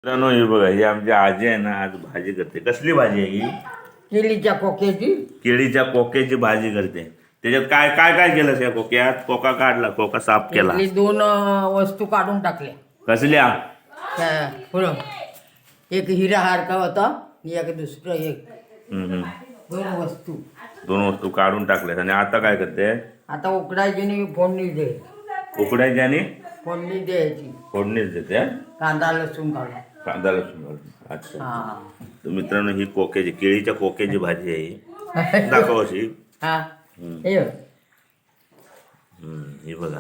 मित्रांनो हे बघा, ही आमची आजी आहे ना, आज भाजी करते. कसली भाजी आहे ही? केळीच्या कोक्याची. केळीच्या कोक्याची भाजी करते. त्याच्यात काय काय काय केलं या कोक्यात? कोका काढला, कोका साफ केला. त्यातली दोन वस्तू काढून टाकल्या. कसल्या? त्या पुढं एक हिरासारखा होता, एक दुसरं एक हम्म. दोन वस्तू. दोन वस्तू काढून टाकल्यात. आणि आता काय करते? आता उकडायची आणि फोडणी दे. उकडायची आणि फोडणी द्यायची. फोडणीच देते हा? कांदा लसूण काढून. कांदा लसूण घालून. अच्छा. हा तर मित्रांनो ही कोक्याची, केळीच्या कोक्याची भाजी आहे ही. दाखव अशी. हा हम्म. हे बघ. ही बघा,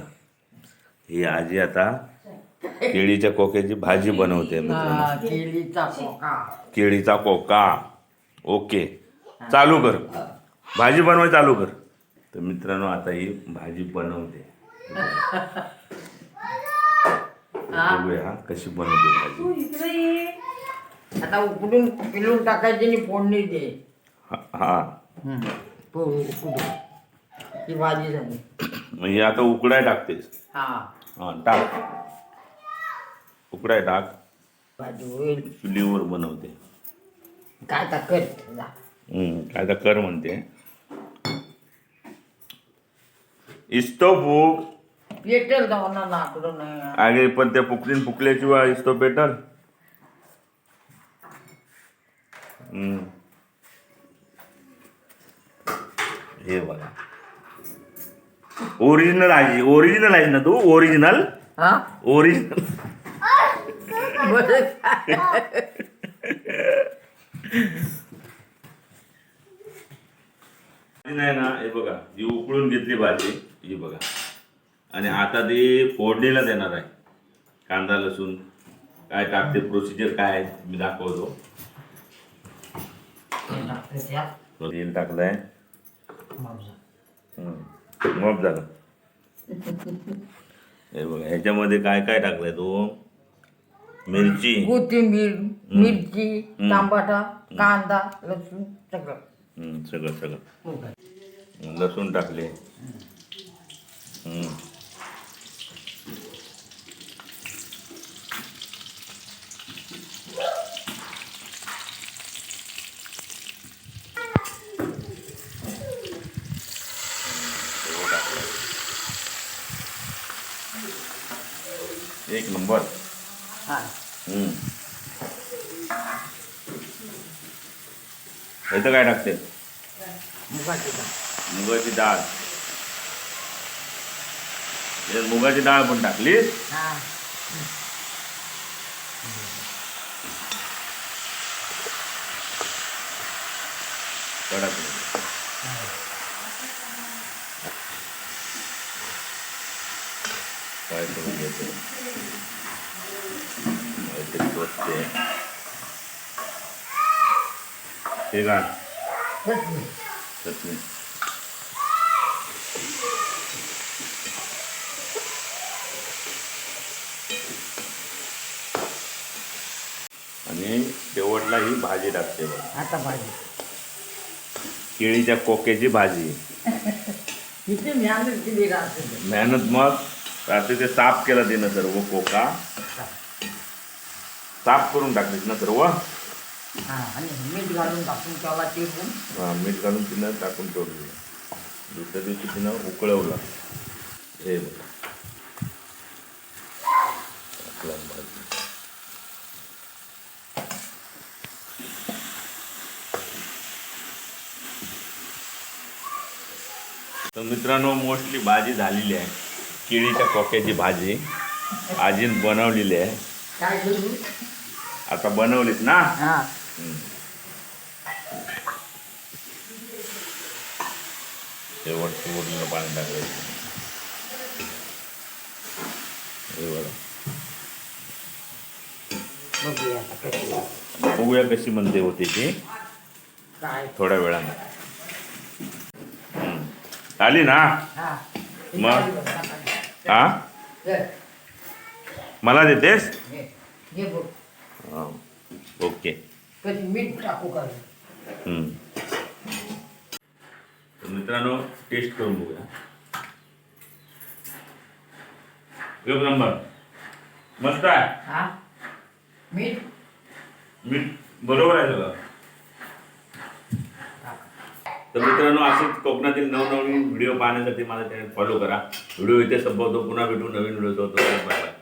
ही आजी आता केळीच्या कोक्याची भाजी बनवते मित्रांनो. हा, केळीचा कोका. केळीचा कोका. ओके, चालू कर. भाजी बनवायला चालू कर. तर मित्रांनो आता ही भाजी बनवते. बघूया कशी बनवते भाजी. आता उकडून पिलून टाकायची आणि फोडणी दे. हा उकडून ही भाजी झाली. म्हणजे आता उकडाय टाकतेस. हा हा टाक, उकडाय टाक. भाजी होईल. चुलीवर बनवते. काय टाकत काय तर कर म्हणते. इस्तो फूक. पेटेल जाऊ ना लाकडं नाही. आगे पण त्या फुकल्याची वा इस्तो पेटल. हे बघा, ओरिजिनल आहे. ओरिजिनल आहे ना तू? ओरिजिनल हा ओरिजिनल. बरं. नाही ना, हे बघा, ही उकळून घेतली भाजी. ही बघा, आणि आता ती फोडणीला देणार आहे. कांदा लसूण काय टाकते, प्रोसिजर काय आहे मी दाखवतो. तेल टाकलंय. मग झालं. हे बघा, ह्याच्यामध्ये काय काय टाकलंय तो? मिरची, कोथिंबीर, मिरची, टमाटा, कांदा, लसूण सगळं. सगळं सगळं. हो काय? लसूण टाकले. एक नंबर. हा इथं काय टाकते? मुगाची डाळ. मुगाची डाळ. याच्यात मुगाची डाळ पण टाकली. हा काय करून घेते टोचते. हे का चटणी. चटणी. आणि शेवटला ही भाजी टाकते बघ. आता भाजी. केळीच्या कोक्याची भाजी. किती मेहनत केली राहते. मेहनत. मग रात्री ते साफ केला तिनं सर्व कोका. साफ करून टाकलीस ना सर्व. हा आणि मीठ घालून टाकून त्याला ते मीठ घालून तिनं टाकून ठेवलं. दुसऱ्या दिवशी तिनं उकळवलं. हे बघा, भाजी. तर मित्रांनो, मोस्टली भाजी झालेली आहे. केळीच्या कोक्याची भाजी आजीन बनवलेली आहे. काय करू. आता बनवलीस ना. हा शेवटचं उरलेलं पाणी टाकायचं. हे बघा, बघूया आता कशी. बघूया कशी म्हणते होते ती काय. थोड्या वेळानं. आली ना. हा मग हा मला देतेस? हे बघ हा. ओके. कधी मीठ टाकू का. तर मित्रांनो, टेस्ट करून बघूया. एक नंबर. मस्त आहे. हा मीठ मीठ बरोबर आहे सगळं. तर मित्रांनो, असेच कोकणातील नवनवीन व्हिडिओ पाहण्यासाठी माझा चॅनल फॉलो करा. व्हिडिओ इथे संपवतो. पुन्हा भेटू नवीन व्हिडिओ. Bye bye.